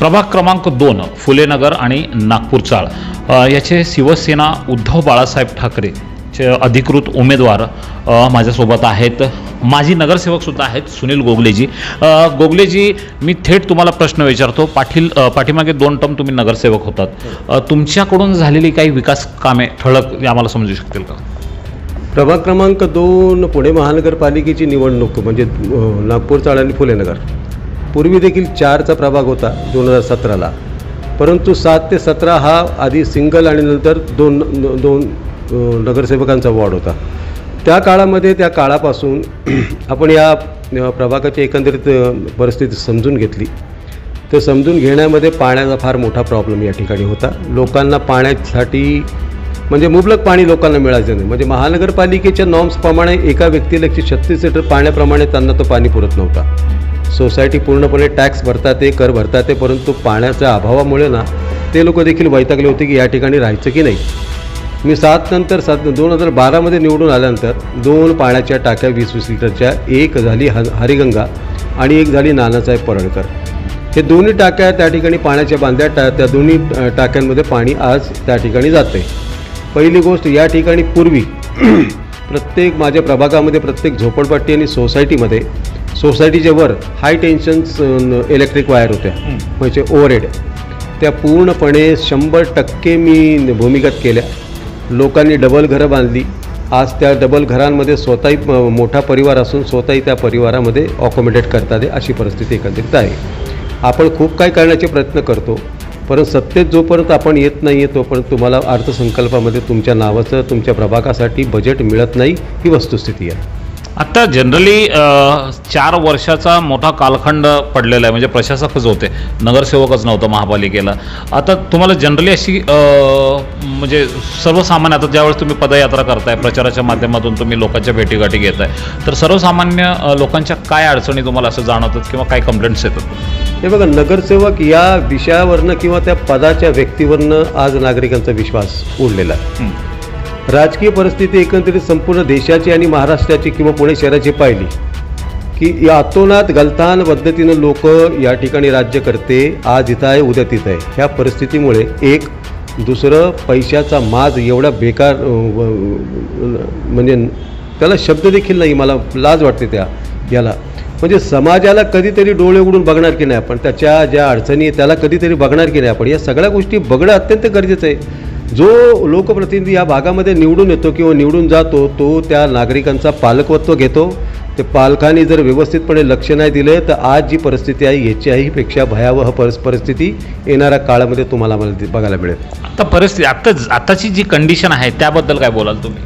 प्रभाग क्रमांक 2 फुलेनगर आणि नागपूर चाळ याचे शिवसेना उद्धव बाळासाहेब ठाकरेचे अधिकृत उमेदवार माझ्यासोबत आहेत. माजी नगरसेवकसुद्धा आहेत सुनील गोगलेजी. गोगलेजी, मी थेट तुम्हाला प्रश्न विचारतो. पाठीमागे 2 टर्म तुम्ही नगरसेवक होतात. तुमच्याकडून झालेली काही विकास कामे ठळक आम्हाला समजू शकतील का? प्रभाग क्रमांक 2 पुणे महानगरपालिकेची निवडणूक म्हणजे नागपूर चाळ आणि फुलेनगर. पूर्वी देखील 4चा प्रभाग होता 2017ला, परंतु 7 ते 17 हा आधी सिंगल आणि नंतर दोन नगरसेवकांचा वॉर्ड होता. त्या काळामध्ये त्या काळापासून आपण या प्रभागाची एकंदरीत परिस्थिती समजून घेतली. तर समजून घेण्यामध्ये पाण्याचा फार मोठा प्रॉब्लेम या ठिकाणी होता. लोकांना पाण्यासाठी म्हणजे मुबलक पाणी लोकांना मिळायचं नाही. म्हणजे महानगरपालिकेच्या नॉर्म्सप्रमाणे एका व्यक्तीला 136 लिटर पाण्याप्रमाणे त्यांना तो पाणी पुरत नव्हता. सोसायटी पूर्णपणे टॅक्स भरतात, कर भरतात, परंतु पाण्याच्या अभावामुळे ना ते लोक देखील वैतागले होते की या ठिकाणी राहायचं की नाही. मी 7 नंतर 2012मध्ये निवडून आल्यानंतर 2 पाण्याच्या टाक्या 20-20 लिटरच्या, एक झाली हरिगंगा आणि एक झाली नानासाहेब परळकर. हे दोन्ही टाक्या त्या ठिकाणी पाण्याच्या बांधल्या. त्या दोन्ही टाक्यांमध्ये पाणी आज त्या ठिकाणी जाते. पहिली गोष्ट, या ठिकाणी पूर्वी प्रत्येक माझ्या प्रभागामध्ये प्रत्येक झोपडपट्टी आणि सोसायटीच्या वर हाय टेन्शन्स इलेक्ट्रिक वायर होत्या, म्हणजे ओव्हरहेड. त्या पूर्णपणे 100% मी भूमिगत केल्या. लोकांनी डबल घरं बांधली. आज त्या डबल घरांमध्ये स्वतःही मोठा परिवार असून स्वतःही त्या परिवारामध्ये अकोमोडेट करतात अशी परिस्थिती एकंदरीत आहे. आपण खूप काही करण्याचे प्रयत्न करतो, परंतु सत्तेत जोपर्यंत आपण येत नाही आहे तोपर्यंत तुम्हाला अर्थसंकल्पामध्ये तुमच्या नावाचं तुमच्या प्रभागासाठी बजेट मिळत नाही, ही वस्तुस्थिती आहे. आता जनरली 4 वर्षाचा मोठा कालखंड पडलेला आहे, म्हणजे प्रशासकच होते, नगरसेवकच नव्हतं महापालिकेला. आता तुम्हाला जनरली अशी म्हणजे सर्वसामान्य, आता ज्यावेळेस तुम्ही पदयात्रा करताय, प्रचाराच्या माध्यमातून तुम्ही लोकांच्या भेटीगाठी घेताय, तर सर्वसामान्य लोकांच्या काय अडचणी तुम्हाला असं जाणवतात किंवा काय कंप्लेंट्स येतात? हे बघा, नगरसेवक या विषयावरनं किंवा त्या पदाच्या व्यक्तीवरनं आज नागरिकांचा विश्वास उडलेला आहे. राजकीय परिस्थिती एकंदरीत संपूर्ण देशाची आणि महाराष्ट्राची किंवा पुणे शहराची पाहिली की या अतोनात गलथान पद्धतीनं लोक या ठिकाणी राज्य करते. आज इथं आहे, उद्या तिथं आहे. ह्या परिस्थितीमुळे एक दुसरं पैशाचा माज एवढा बेकार, म्हणजे त्याला शब्द देखील नाही, मला लाज वाटते त्या याला. म्हणजे समाजाला कधीतरी डोळे उघडून बघणार की नाही आपण, त्याच्या ज्या अडचणी आहे त्याला कधीतरी बघणार की नाही आपण, या सगळ्या गोष्टी बघणं अत्यंत गरजेचं आहे. जो लोकप्रतिनिधी या भागामध्ये निवडून येतो किंवा निवडून जातो तो त्या नागरिकांचा पालकत्व घेतो. ते पालकांनी जर व्यवस्थितपणे लक्ष नाही दिले तर आज जी परिस्थिती आहे याच्याही पेक्षा भयावह परिस्थिती येणाऱ्या काळामध्ये तुम्हाला बघायला मिळेल. आता आताची जी कंडिशन आहे त्याबद्दल काय बोलाल तुम्ही?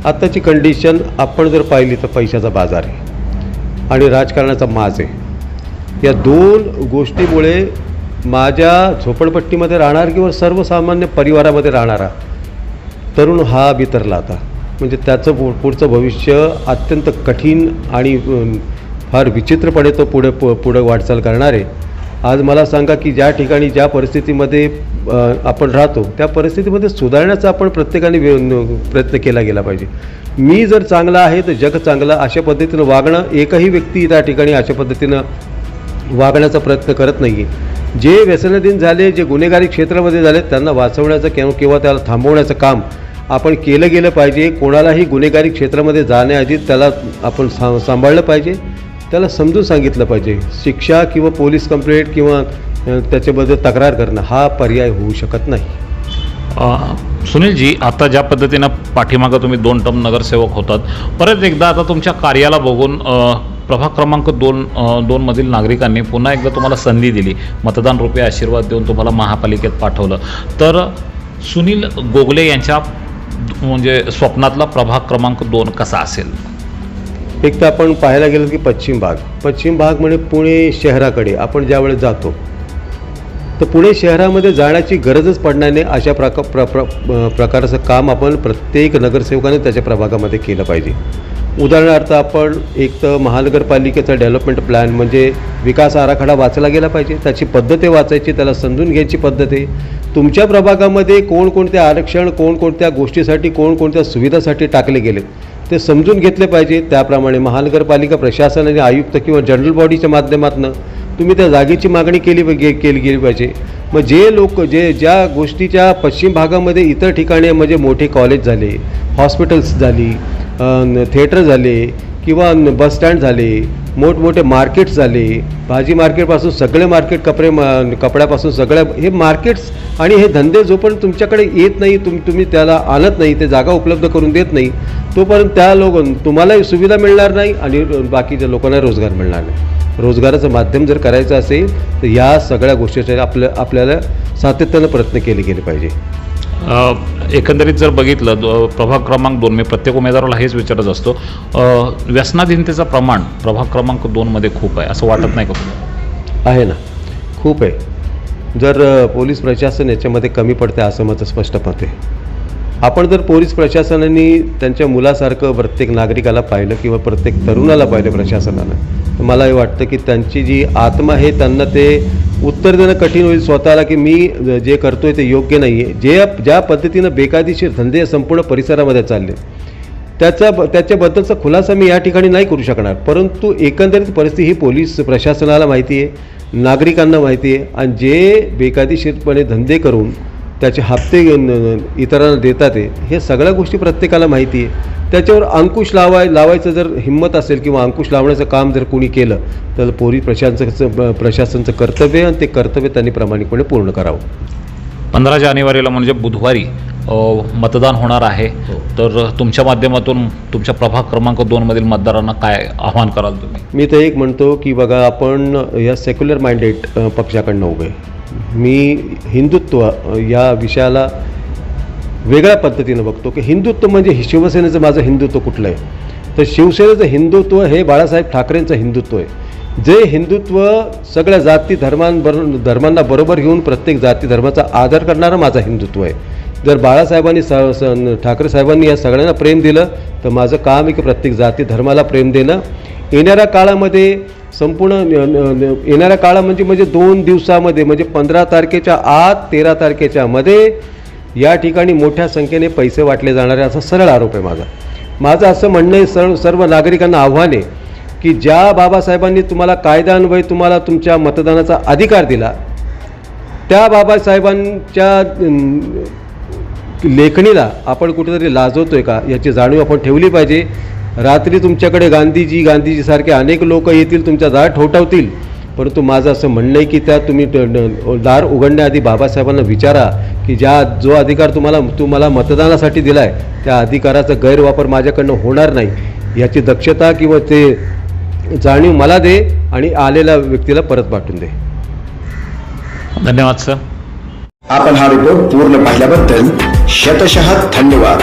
आत्ताची कंडिशन आपण जर पाहिली तर पैशाचा बाजार आहे आणि राजकारणाचा माज आहे. या 2 गोष्टीमुळे माझ्या झोपडपट्टीमध्ये राहणार किंवा सर्वसामान्य परिवारामध्ये राहणारा तरुण हा बिथरला आता. म्हणजे त्याचं पुढचं भविष्य अत्यंत कठीण आणि फार विचित्रपणे तो पुढे वाटचाल करणार आहे. आज मला सांगा की ज्या ठिकाणी ज्या परिस्थितीमध्ये आपण राहतो त्या परिस्थितीमध्ये सुधारण्याचा आपण प्रत्येकाने प्रयत्न केला गेला पाहिजे. मी जर चांगला आहे तर जग चांगलं, अशा पद्धतीनं वागणं. एकही व्यक्ती त्या ठिकाणी अशा पद्धतीनं वागण्याचा प्रयत्न करत नाही. जे व्यसनाधीन झाले, जे गुन्हेगारी क्षेत्रामध्ये झाले, त्यांना वाचवण्याचं किंवा त्याला थांबवण्याचं काम आपण केलं गेलं पाहिजे. कोणालाही गुन्हेगारी क्षेत्रामध्ये जाण्याआधी त्याला आपण सांभाळलं पाहिजे, त्याला समजून सांगितलं पाहिजे. शिक्षा किंवा पोलीस कंप्लेंट किंवा त्याच्याबद्दल तक्रार करणं हा पर्याय होऊ शकत नाही. सुनीलजी, आता ज्या पद्धतीनं पाठीमागं तुम्ही 2 टर्म नगरसेवक होतात, परत एकदा आता तुमच्या कार्याला बघून प्रभाग क्रमांक 2 मधील नागरिकांनी पुन्हा एकदा तुम्हाला संधी दिली, मतदान रूपी आशीर्वाद देऊन तुम्हाला महापालिकेत पाठवलं, तर सुनील गोगले यांच्या म्हणजे स्वप्नातला प्रभाग क्रमांक 2 कसा असेल? एक तर आपण पाहायला गेलं की पश्चिम भाग म्हणजे पुणे शहराकडे आपण ज्यावेळेस जातो तर पुणे शहरामध्ये जाण्याची गरजच पडणार नाही अशा प्रकारचं काम आपण प्रत्येक नगरसेवकाने त्याच्या प्रभागामध्ये केलं पाहिजे. उदाहरणार्थ आपण एक तर महानगरपालिकेचा डेव्हलपमेंट प्लॅन म्हणजे विकास आराखडा वाचला गेला पाहिजे. त्याची पद्धती वाचायची, त्याला समजून घ्यायची पद्धत आहे. तुमच्या प्रभागामध्ये कोणकोणते आरक्षण, कोणकोणत्या गोष्टीसाठी, कोणकोणत्या सुविधासाठी टाकले गेले ते समजून घेतले पाहिजे. त्याप्रमाणे महानगरपालिका प्रशासन आणि आयुक्त किंवा जनरल बॉडीच्या माध्यमातून तुम्ही त्या जागेची मागणी केली गेली पाहिजे. मग जे लोक ज्या गोष्टीच्या पश्चिम भागामध्ये इतर ठिकाणी म्हणजे मोठे कॉलेज झाले, हॉस्पिटल्स झाली, थिएटर झाले किंवा बस स्टँड झाले, मोठमोठे मार्केट्स झाले, भाजी मार्केटपासून सगळे मार्केट, कपड्यापासून सगळ्या हे मार्केट्स आणि हे धंदे जोपर्यंत तुमच्याकडे येत नाही, तुम्ही त्याला आणत नाही, ते जागा उपलब्ध करून देत नाही, तोपर्यंत त्या तुम्हालाही सुविधा मिळणार नाही आणि बाकीच्या लोकांना रोजगार मिळणार नाही. रोजगाराचं माध्यम जर करायचं असेल तर या सगळ्या गोष्टीचे आपल्याला सातत्यानं प्रयत्न केले गेले पाहिजे. एकंदरीत जर बघितलं प्रभाग क्रमांक 2, मी प्रत्येक उमेदवाराला हेच विचारत असतो, व्यसनाधीनतेचं प्रमाण प्रभाग क्रमांक 2मध्ये खूप आहे असं वाटत नाही का? आहे ना, खूप आहे. जर पोलीस प्रशासन याच्यामध्ये कमी पडते असं मत स्पष्ट मत आहे. आपण जर पोलीस प्रशासनाने त्यांच्या मुलासारखं प्रत्येक नागरिकाला पाहिलं किंवा प्रत्येक तरुणाला पाहिलं प्रशासनानं, तर मला हे वाटतं की त्यांची जी आत्मा आहे त्यांना ते उत्तर देणं कठीण होईल स्वतःला की मी जे करतोय ते योग्य नाही आहे. ज्या पद्धतीनं बेकायदेशीर धंदे संपूर्ण परिसरामध्ये चालले त्याच्याबद्दलचा खुलासा मी या ठिकाणी नाही करू शकणार, परंतु एकंदरीत परिस्थिती ही पोलीस प्रशासनाला माहिती आहे, नागरिकांना माहिती आहे आणि जे बेकायदेशीरपणे धंदे करून त्याचे हप्ते इतरांना देतात हे सगळ्या गोष्टी प्रत्येकाला माहिती आहे. त्याच्यावर अंकुश लावायचं जर हिंमत असेल किंवा अंकुश लावण्याचं काम जर कोणी केलं तर पोलीस प्रशासनाचं कर्तव्य आणि ते कर्तव्य त्यांनी प्रामाणिकपणे पूर्ण करावं. 15 जानेवारीला म्हणजे बुधवारी मतदान होणार आहे, तर तुमच्या माध्यमातून तुमच्या प्रभाग क्रमांक 2मधील मतदारांना काय आव्हान कराल तुम्ही? मी तर एक म्हणतो की बघा, आपण या सेक्युलर माइंडेड पक्षाकडनं उभे, मी हिंदुत्व या विषयाला वेगळ्या पद्धतीनं बघतो की हिंदुत्व म्हणजे शिवसेनेचं माझं हिंदुत्व कुठलं आहे, तर शिवसेनेचं हिंदुत्व हे बाळासाहेब ठाकरेंचं हिंदुत्व आहे. जे हिंदुत्व सगळ्या जाती धर्मांना बरोबर घेऊन प्रत्येक जाती धर्माचा आदर करणारं माझं हिंदुत्व आहे. जर बाळासाहेबांनी ठाकरे साहेबांनी या सगळ्यांना प्रेम दिलं तर माझं काम आहे की प्रत्येक जाती धर्माला प्रेम देणं. येणाऱ्या काळामध्ये येणाऱ्या काळा म्हणजे 2 दिवसामध्ये म्हणजे 15 तारखेच्या आत 13 तारखेच्या मध्ये या ठिकाणी मोठ्या संख्येने पैसे वाटले जाणारे असा सरळ आरोप आहे माझं असं म्हणणं आहे. सर्व नागरिकांना आव्हान आहे की ज्या बाबासाहेबांनी तुम्हाला कायद्यान्वये तुम्हाला तुमच्या मतदानाचा अधिकार दिला, त्या बाबासाहेबांच्या लेखणीला आपण कुठेतरी लाजवतोय का याची जाणीव आपण ठेवली पाहिजे. रात्री तुमच्याकडे गांधीजी सारखे अनेक लोक येतील, तुमच्या दार ठोठावतील, परंतु माझं असं म्हणणं आहे की त्या तुम्ही दार उघडण्याआधी बाबासाहेबांना विचारा की जो अधिकार तुम्हाला मतदानासाठी दिला आहे त्या अधिकाराचा गैरवापर माझ्याकडनं होणार नाही याची दक्षता किंवा ते जाणीव मला दे आणि आलेल्या व्यक्तीला परत पाठवून दे. धन्यवाद सर. आपण हा रिपोर्ट पूर्ण पाहिल्याबद्दल शतशः धन्यवाद.